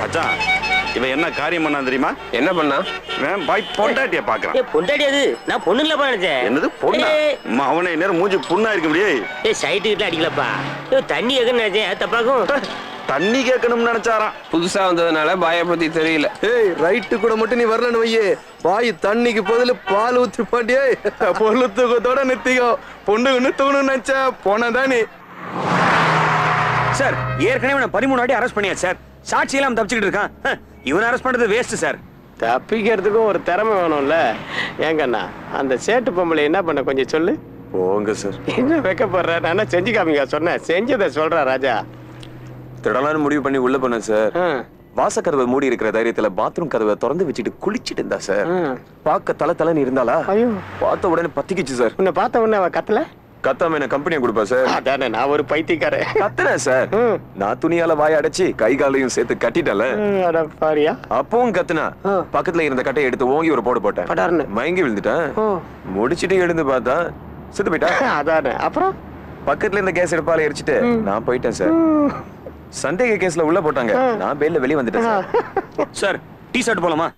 மச்சான் இவன் என்ன காரியம் பண்ணா தெரியுமா? என்ன பண்ணா? பாய் பொண்டாட்டிய பாக்குறான். பொண்டாட்டி அது நான் பொண்ணு இல்லப்பா நினைச்சேன். என்னது பொண்ணா? அவனை நேரம் மூஞ்சி புண்ணா இருக்க முடியே. சைட்டு கிட்ட அடிக்கலப்பா. தண்ணி கேட்கணும்னு நினைச்சேன். தப்பாக்கும் தண்ணி கேட்கணும்னு நினைச்சாராம். புதுசா வந்ததுனால பாய பத்தி தெரியல. ரைட்டு கூட மட்டும் நீ வரலன்னு வையே, பாய் தண்ணிக்கு பதில் பால் ஊத்தி பாண்டியே. பொருள் தூக்கத்தோட நித்திக்கோ. பொண்ணுன்னு தூக்கணும்னு நினைச்சா போனதானே. சார் ஏற்கனவே 13 வாட்டி அரெஸ்ட் பண்ணியாச்சு சார். சாட்சி எல்லாம் தப்பிச்சுக்கிட்டு இருக்கான். இவன் அரெஸ்ட் பண்றது வேஸ்ட் சார். தப்பிக்கிறதுக்கும் ஒரு திறமை வேணும்ல. ஏங்கண்ணா அந்த சேட்டு பொம்பளை என்ன பண்ண கொஞ்சம் சொல்லு. போங்க சார். என்ன வைக்கப்படுற? நான் செஞ்சு காமிங்க சொன்னேன். செஞ்சதை சொல்றா ராஜா. திடலான்னு முடிவு பண்ணி உள்ள போனேன் சார். வாசக்கதவை மூடி இருக்கிற தைரியத்துல பாத்ரூம் கதவை திறந்து வச்சுட்டு குளிச்சிட்டு இருந்தா சார். பார்க்க தலை இருந்தாளா? ஐயோ பார்த்த உடனே பத்திக்கிச்சு சார். உன்னை பார்த்த உடனே அவ கத்தல? கத்தாம என்ன கம்பெனியை கொடுப்பா சார். அதானே நான் ஒரு பைத்தியக்காரன். கத்துறேன் சார். நான் துணியால வாய அடைச்சு கை காலையும் சேர்த்து கட்டிட்டல. பாரியா அப்பவும் கத்துனா. பக்கத்துல இருந்த கட்டையை எடுத்து ஓங்கி ஒரு போடு போட்டேன். மயங்கி விழுந்துட்டேன். முடிச்சிட்டு எழுந்து பார்த்தா செத்து போயிட்டா. அதானே அப்புறம் பக்கத்துல இருந்த கேஸ் எடுப்பால எரிச்சிட்டு நான் போயிட்டேன் சார். சந்தேக கேஸ்ல உள்ள போட்டாங்க. நான் பேர்ல வெளிய வந்துட்டேன் சார். சார் டீ ஷர்ட் போலாமா?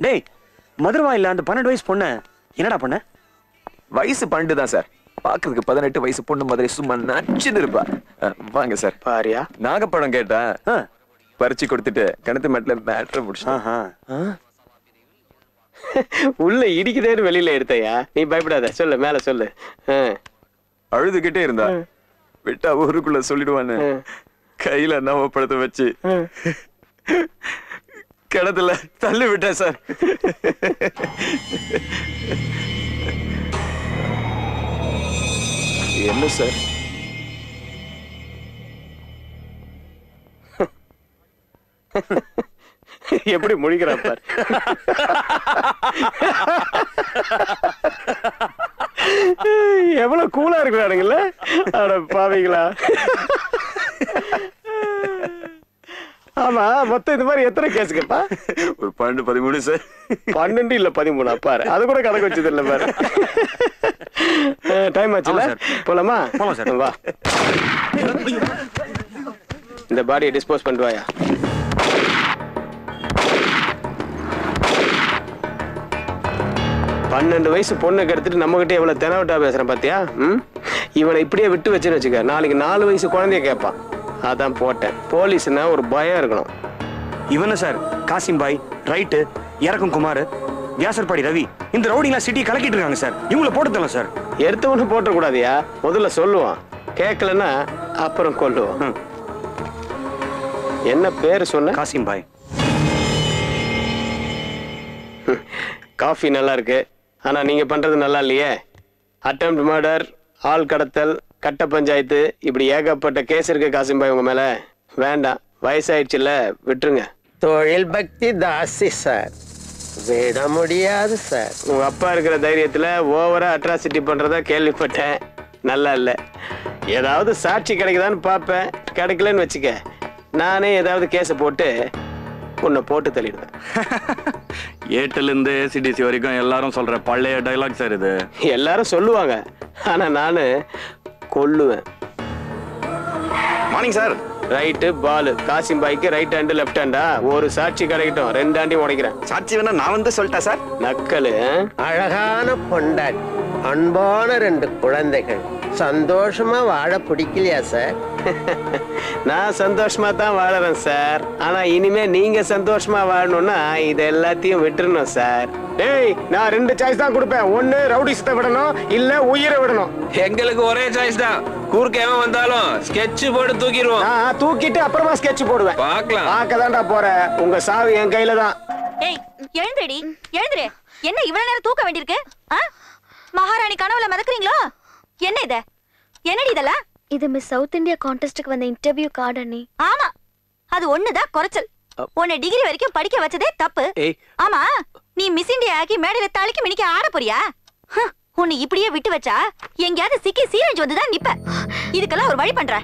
டேய் மதுரவா இல்ல அந்த 12 வயசு பொண்ணு என்னடா பண்ண? வயசு 12 தான் சார். பாக்குறதுக்கு 18 வயசு பொண்ணு மாதிரி சும்மா நச்சுன்னு இருப்பா. வாங்க சார். பாரியா நாகப்பழம் கேட்டா பறிச்சு கொடுத்துட்டு கிணத்து மேட்ல மேட்ரு முடிச்சு உள்ள இடிக்குதேன்னு வெளியில எடுத்தையா? நீ பயப்படாத, சொல்லு மேல சொல்லு. அழுதுகிட்டே இருந்தா விட்டா ஊருக்குள்ள சொல்லிடுவான்னு கையில நவப்பழத்தை வச்சு கிணத்துல தள்ளி விட்டேன் சார். என்ன சார்? எப்படி முடிக்கிறான் பாரு. எவ்வளவு கூலா இருக்கிறானுங்கல்ல. அட பாவிங்களா. ஆமா மொத்தம் இது மாதிரி எத்தனை கேஸுக்குப்பா? ஒரு 12 13 சார். 12 இல்ல 13 பாரு. அது கூட கணக்கு வச்சது இல்ல பாரு. டைம் ஆச்சுல போலாமா? போலாம் சார். வா இந்த பாடியை டிஸ்போஸ் பண்ணிட்டு வாயா. பன்னெண்டு வயசு பொண்ணுக்கு எடுத்துட்டு நம்ம கிட்ட எவ்வளவு தெனவட்டா பேசுறேன் பாத்தியா? இவனை இப்படியே விட்டு வச்சுன்னு வச்சுக்க, நாளைக்கு 4 வயசு குழந்தைய கேட்பான். அதான் போட்டேன். போலீஸ்னா ஒரு பயம் இருக்கணும். இவன சார் காசிம் பாய், ரைட்டு இறக்கும் குமார், வியாசர்பாடி ரவி, இந்த ரவுடிங்லாம் சிட்டியை கலக்கிட்டு இருக்காங்க சார். இவங்கள போட்டு தரலாம் சார். எடுத்தவனு போட்ட கூடாதியா? முதல்ல சொல்லுவான், கேட்கலன்னா அப்புறம் கொல்லுவான். என்ன பேரு சொன்ன? காசிம் பாய். காஃபி நல்லா இருக்கு, ஆனா நீங்க பண்றது நல்லா இல்லையே. அட்டெம்ப்ட் மர்டர், ஆள் கடத்தல், கட்ட பஞ்சாயத்து, இப்படி ஏகப்பட்ட கேஸ் இருக்கு காசிம் பாய் உங்க மேல. வேண்டாம், வயசாயிடுச்சுல, விட்டுருங்க. தொழில் பக்தி தாசி சார், விட முடியாது சார். உங்க அப்பா இருக்கிற தைரியத்துல ஓவரா அட்ராசிட்டி பண்றதா கேள்விப்பட்டேன். நல்லா இல்ல. ஏதாவது சாட்சி கிடைக்குதான்னு பாப்பேன். கிடைக்கலன்னு வச்சுக்க, நானே ஏதாவது கேஸ போட்டு உன்னை போட்டு தள்ளிடுவேன். ஏட்டுல இருந்து சிடிசி வரைக்கும் எல்லாரும் சொல்ற பழைய டைலாக் சார் இது. எல்லாரும் சொல்லுவாங்க, ஆனா நானு கொல்லுவேன். Morning sir. Right Balu. Kasim பாய்க்கு ரைட் ஹேண்டு லெஃப்ட் ஹேண்டா? ஒரு சாட்சி கிடைக்கட்டும், 2 ஆண்டையும் உடைக்கிறேன். சாட்சி வேணா நான் வந்து சொல்லிட்டேன் சார். நக்கலு. அழகான பொண்டாட்டி, அன்பான 2 குழந்தைகள், சந்தோஷமா வாழ பிடிக்கலையா சார்? நான் சந்தோஷமா தான் வாழறேன் சார். ஆனா இனிமே நீங்க சந்தோஷமா வாழணும்னா இது எல்லாத்தையும் விட்டுறணும் சார். டேய், நான் 2 சாய்ஸ் தான் கொடுப்பேன். ஒண்ணு ரவுடிசத்தை விடணும், இல்ல உயிரை விடணும். எங்களுக்கு ஒரே சாய்ஸ் தான். கூர்க்கேவன் வந்தாலும் ஸ்கெட்ச் போட்டு தூக்கிடுவோம். நான் தூக்கிட்டு அப்புறமா ஸ்கெட்ச் போடுவேன். பார்க்கலாம். பார்க்கதான்டா போற. உங்க சாவு என் கையில தான். ஏய், எழுந்துடி, எழுந்துரு. என்ன இவ்வளவு நேரம் தூக்க வேண்டியிருக்கு? மகாராணி கனவுல மதக்குறீங்களோ? என்ன இது? என்னடி இதெல்லாம்? இது மிஸ் சவுத் இந்தியா கான்டெஸ்டுக்கு வந்த இன்டர்வியூ கார்டு அண்ணி. ஆமா, அது ஒண்ணுதான் குறைச்சல். உன்னை டிகிரி வரைக்கும் படிக்க வச்சதே தப்பு. ஆமா, நீ மிஸ் இந்தியா ஆக்கி மேடையில தாளிக்கு மினிக்க ஆட போறியா? உன்னை இப்படியே விட்டு வச்சா எங்கயாவது சிக்கி சீரஞ்சு வந்துதான் நிப்ப. இதுக்கெல்லாம் ஒரு வழி பண்ற.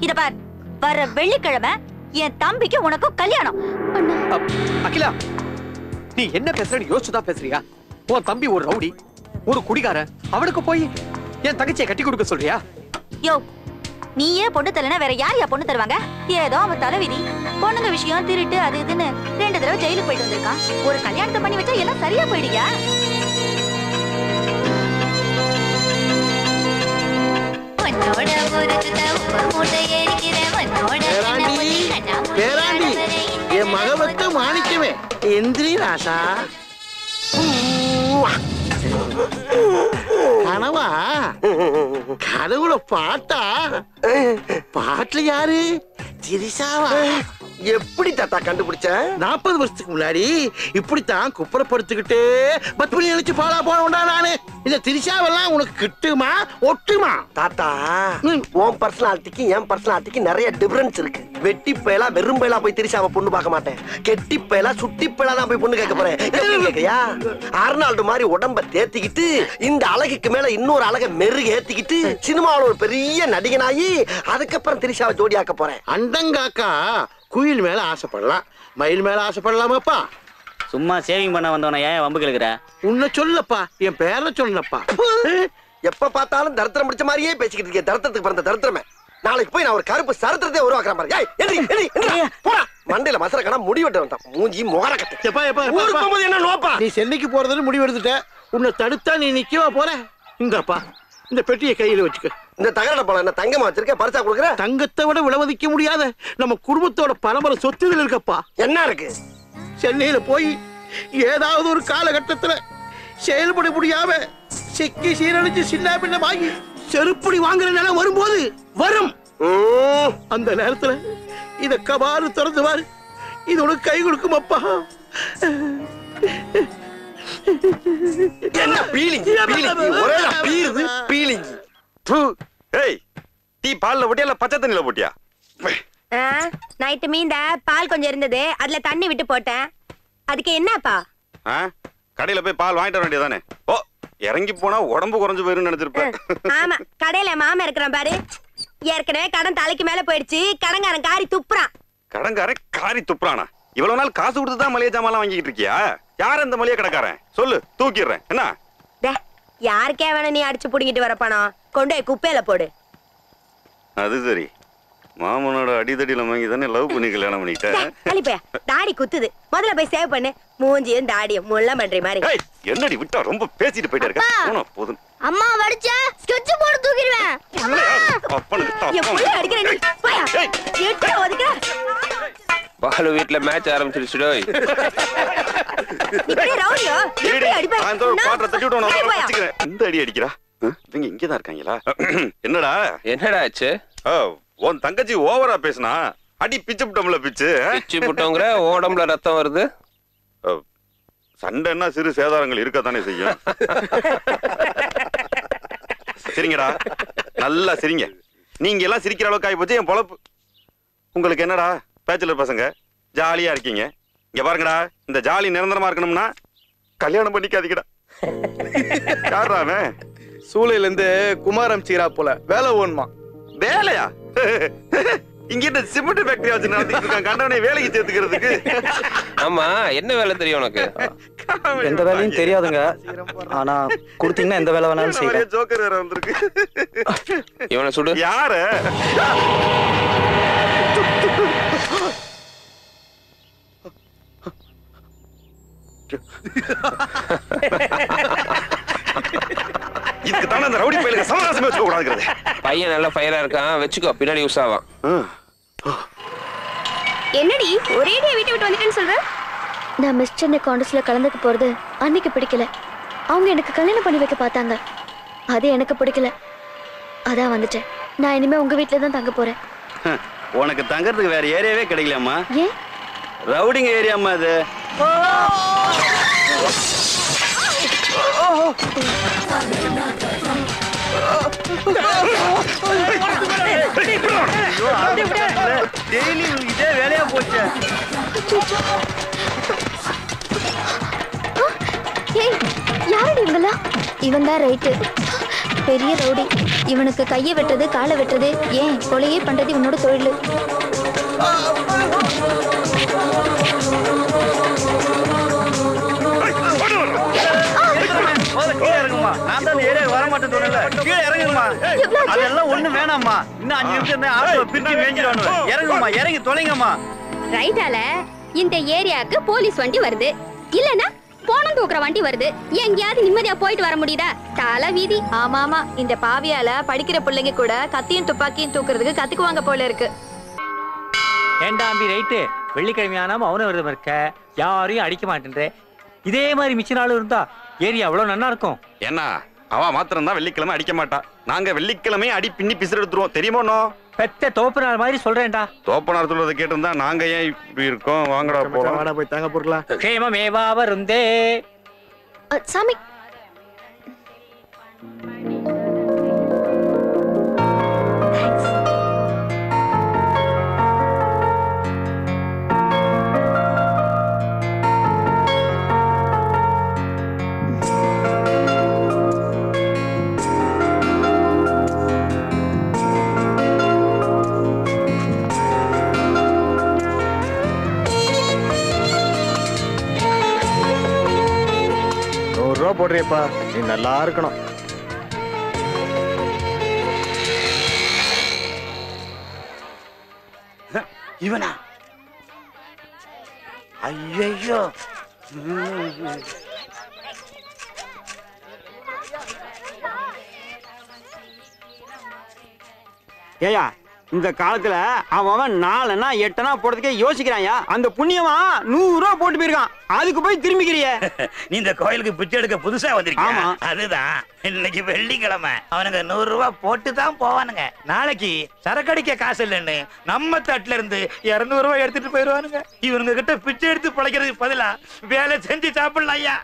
இத பார், வர வெள்ளிக்கிழமை என் தம்பிக்கு உனக்கும் கல்யாணம். அகிலா, நீ என்ன பேசுறன்னு யோசிச்சுதான் பேசுறியா? உன் தம்பி ஒரு ரவுடி, ஒரு குடிகார, அவனுக்கு போய் என் தங்கச்சியை கட்டி கொடுக்க சொல்றியா? யோ, நீயே பொண்ணு தரலனா வேற யாரையா பொண்ணு தருவாங்க? ஏதோ அவன் தலைவிதி. பொண்ணுங்க விஷயம் திருட்டு அது இதுன்னு 2 தடவை ஜெயிலுக்கு போயிட்டு வந்திருக்கான். ஒரு கல்யாணத்தை பண்ணி வச்சா எல்லாம் சரியா போயிடுயா? பேராண்டி என் மகவத்த மாணிக்கவே எந்திரி ராசா. கனவா கனவுல பாட்டா? பாட்டுல யாரு? திரிசாவா? எப்படி தாத்தா கண்டுபிடிச்ச? 40 வருஷத்துக்கு முன்னாடி இப்படித்தான் குப்புறப்படுத்திக்கிட்டே பத்மினி நினைச்சு பாலா போனா நானு. இந்த திரிசாவெல்லாம் உனக்கு கிட்டுமா ஒட்டுமா? தாத்தா உன் பர்சனாலிட்டிக்கு என் பர்சனாலிட்டிக்கு நிறைய டிஃபரன்ஸ் இருக்கு. வெட்டி பயலா வெறும் பயலா போய் திரிசாவை பொண்ணு பார்க்க மாட்டேன். கெட்டி பயலா சுட்டி பயலா தான் போய் பொண்ணு கேட்க போறேன். கேட்கறியா? அர்னால்டு மாதிரி உடம்ப தேத்திக்கிட்டு இந்த அழகுக்கு மேல இன்னொரு அழகை மெருகு ஏத்திக்கிட்டு சினிமாவில் ஒரு பெரிய நடிகனாயி அதுக்கப்புறம் திரிசாவை ஜோடியாக்க போறேன். அண்டங்காக்கா குயில் மேல ஆசைப்படலாம், மயில் மேல ஆசைப்படலாமாப்பா? சும்மா சேவிங் பண்ண வந்தவன ஏன் வம்பு கேக்குற? உன்னை சொல்லப்பா, என் பேரை சொல்லப்பா. எப்ப பார்த்தாலும் தரித்திரம் முடிச்ச மாதிரியே பேசிக்கிட்டு இருக்கேன். தரித்திரத்துக்கு பிறந்த தரித்திரமே. நாளைக்கு போய் நான் ஒரு கருப்பு சரித்திரத்தை உருவாக்குறேன் பாரு. ஏய் எந்திரி எந்திரி எந்திரி போடா. மண்டையில மசர கணா முடி வெட்ட வந்தான். மூஞ்சி முகர கட்ட. எப்பா எப்பா ஊருக்கு போகும்போது என்ன நோப்பா? நீ சென்னைக்கு போறதுன்னு முடிவு எடுத்துட்ட. உன்னை தடுத்தா நீ நிக்கவா போற? இங்கப்பா இந்த பெட்டியை கையில வச்சுக்க. இந்த தகர பழம் என்ன தங்கமா வச்சிருக்க? பரிசா கொடுக்குற? தங்கத்தை விட விலைமதிக்க முடியாத நம்ம குடும்பத்தோட பரம்பரை சொத்துகள் இருக்கப்பா. என்ன இருக்கு? சென்னையில போய் ஏதாவது ஒரு காலகட்டத்துல செயல்பட முடியாம சிக்கி சீரழிச்சு சின்ன பின்னமாகி செருப்படி வாங்குற நிலம் வரும்போது வரும். அந்த நேரத்துல இத கபாறு திறந்து பாரு. இது உனக்கு கை கொடுக்கும் அப்பா. என்ன பீலிங் ஒரே பீருது பீலிங். ஏய் டீ பால்ல போட்டியா இல்ல பச்சை தண்ணில போட்டியா? நைட்டு மீந்த பால் கொஞ்சம் இருந்தது, அதுல தண்ணி விட்டு போட்டேன். அதுக்கு என்னப்பா? கடையில போய் பால் வாங்கிட்டு வர வேண்டியதானே? ஓ இறங்கி போனா உடம்பு குறைஞ்சு போயிரும் நினைச்சிருப்பேன். ஆமா கடையில மாமா இருக்கிறான் பாரு. ஏற்கனவே கடன் தலைக்கு மேல போயிடுச்சு. கடங்காரன் காரி துப்புறான். கடங்காரன் காரி துப்புறானா? இவ்வளவு நாள் காசு கொடுத்து தான் மளிகை ஜாமான் வாங்கிட்டு இருக்கியா? யார் அந்த மளிகை கடைக்காரன்? சொல்லு, தூக்கிடுறேன். என்ன யாருக்கே வேணும் நீ அடிச்சு புடிங்கிட்டு வர பணம்? கொண்டு போய் குப்பையில போடு. அது சரி, மாமனோட அடிதடியில வாங்கி தானே லவ் பண்ணி கல்யாணம் பண்ணிட்டேன். தாடி குத்துது, முதல்ல போய் சேவ் பண்ணு. மூஞ்சியும் தாடியும் முள்ள பண்ற மாதிரி. என்னடி விட்டா ரொம்ப பேசிட்டு போயிட்டே இருக்க. போதும் அம்மா வடிச்ச ஸ்கெட்ச் போட்டு தூக்கிடுவேன். பாலு வீட்டுல மேட்ச் ஆரம்பிச்சிருச்சுடோ. இந்த அடி அடிக்கிறா. இவங்க இங்கதான் இருக்காங்களா? என்னடா என்னடா ஆச்சு? உன் தங்கச்சி ஓவரா பேசுனா அடி பிச்சு புட்டம்ல பிச்சு பிச்சு புட்டோங்கிற ஓடம்புல ரத்தம் வருது. சண்டைன்னா சிறு சேதாரங்கள் இருக்கத்தானே செய்யும். சரிங்கடா, நல்லா சிரிங்க. நீங்க எல்லாம் சிரிக்கிற அளவுக்கு ஆகி போச்சு என் பொழப்பு. உங்களுக்கு என்னடா பேச்சுலர் பசங்க ஜாலியா இருக்கீங்க. இங்க பாருங்கடா, இந்த ஜாலி நிரந்தரமா இருக்கணும்னா கல்யாணம் பண்ணிக்காதீங்கடா. யாராமே சூளையில இருந்து குமாரம் சீரா போல வேலை ஓணுமா? வேலையா? இங்க சிமெண்ட் ஃபேக்டரி வச்சு நடத்திட்டு இருக்கான். கண்டவனை வேலைக்கு சேர்த்துக்கிறதுக்கு. ஆமா, என்ன வேலை தெரியும் உனக்கு? எந்த வேலையும் தெரியாதுங்க. ஆனா கொடுத்தீங்கன்னா எந்த வேலை வேணாலும் செய்வேன். ஜோக்கர் வேற வந்திருக்கு. இவனை சுடு. யாரு? இதுக்கு தானே அந்த ரவுடி பையலுக்கு சமரசமே வச்சுக்க கூடாதுங்கிறது. பையன் நல்ல ஃபயரா இருக்கான், வச்சுக்கோ, பின்னாடி யூஸ் ஆவான். என்னடி ஒரேடியா வீட்டை விட்டு வந்துட்டேன்னு சொல்ற? நான் மிஸ் சென்னை காண்டஸ்ல கலந்துக்க போறது அன்னைக்கு பிடிக்கல. அவங்க எனக்கு கல்யாணம் பண்ணி வைக்க பார்த்தாங்க, அது எனக்கு பிடிக்கல. அதான் வந்துட்டேன். நான் இனிமே உங்க வீட்டுல தான் தங்க போறேன். உனக்கு தங்கறதுக்கு வேற ஏரியாவே கிடைக்கலாமா? ஏன்? ரவுடிங்க ஏரியாமா அது. இதே வேலையா போச்சு. யாரடி இவங்களா? இவன் தான் ரைட்டு, பெரிய ரவுடி. இவனுக்கு கையை வெட்டுறது காலை வெட்டுறது ஏன் கொலையே பண்றது இவனோட தொழில். நான் தான் ஏரியா வர மாட்டேன்னு சொன்னேன்ல, கீழே இறங்குமா. அதெல்லாம் ஒண்ணு வேணாம்மா. இன்னும் 5 நிமிஷம் தான் ஆட்டோ பிரிச்சு மேஞ்சிடுவானு. இறங்குமா, இறங்கி தொலைங்கம்மா. ரைட்டால இந்த ஏரியாவுக்கு போலீஸ் வண்டி வருது, இல்லனா போனம் தூக்குற வண்டி வருது. எங்கேயாவது நிம்மதியா போயிட்டு வர முடியுதா? தலை வீதி. ஆமாமா, இந்த பாவியால படிக்கிற பிள்ளைங்க கூட கத்தியும் துப்பாக்கியும் தூக்குறதுக்கு கத்துக்குவாங்க போல இருக்கு. ஏண்டாம்பி ரைட்டு, வெள்ளிக்கிழமையான மௌன விரதம் இருக்க, யாரையும் அடிக்க மாட்டேன்ற. இதே மாதிரி மிச்ச நாளும் இருந்தா ஏரியா அவ்வளவு நல்லா இருக்கும். என்ன அவ மாத்திரம் தான் வெள்ளிக்கிழமை அடிக்க மாட்டா. நாங்க வெள்ளிக்கிழமை அடி பின்னி பிசுறு எடுத்துருவோம். தெரியுமோ? பெத்த தோப்பனார் மாதிரி சொல்றேன்டா. தோப்பனார் சொல்றதை கேட்டிருந்தா நாங்க ஏன் இப்படி இருக்கோம்? வாங்கடா போலாம். வாடா போய் தாங்க போறலாம். க்ஷேமமேவா வருந்தே. சாமி ₹100 போடுறியப்பா, நீ நல்லா இருக்கணும். இவனா? ஐயோ, ஏயா இந்த காலத்துல அவன் 4 8 போடுறதுக்கே யோசிக்கிறாயா. அந்த புண்ணியமா ₹100 போட்டு போயிருக்கான். அதுக்கு போய் திரும்பிக்கிறிய. நீ இந்த கோயிலுக்கு பிச்சை எடுக்க புதுசா வந்திருக்கியா? அதுதான் இன்னைக்கு வெள்ளிக்கிழமை அவனுங்க ₹100 போட்டு தான் போவானுங்க. நாளைக்கு சரக்கடிக்க காசு இல்லைன்னு நம்ம தட்டுல இருந்து ₹200 எடுத்துட்டு போயிருவானுங்க. இவனுங்க கிட்ட பிச்சை எடுத்து பிழைக்கிறதுக்கு பதிலா வேலை செஞ்சு சாப்பிடலாம் ஐயா.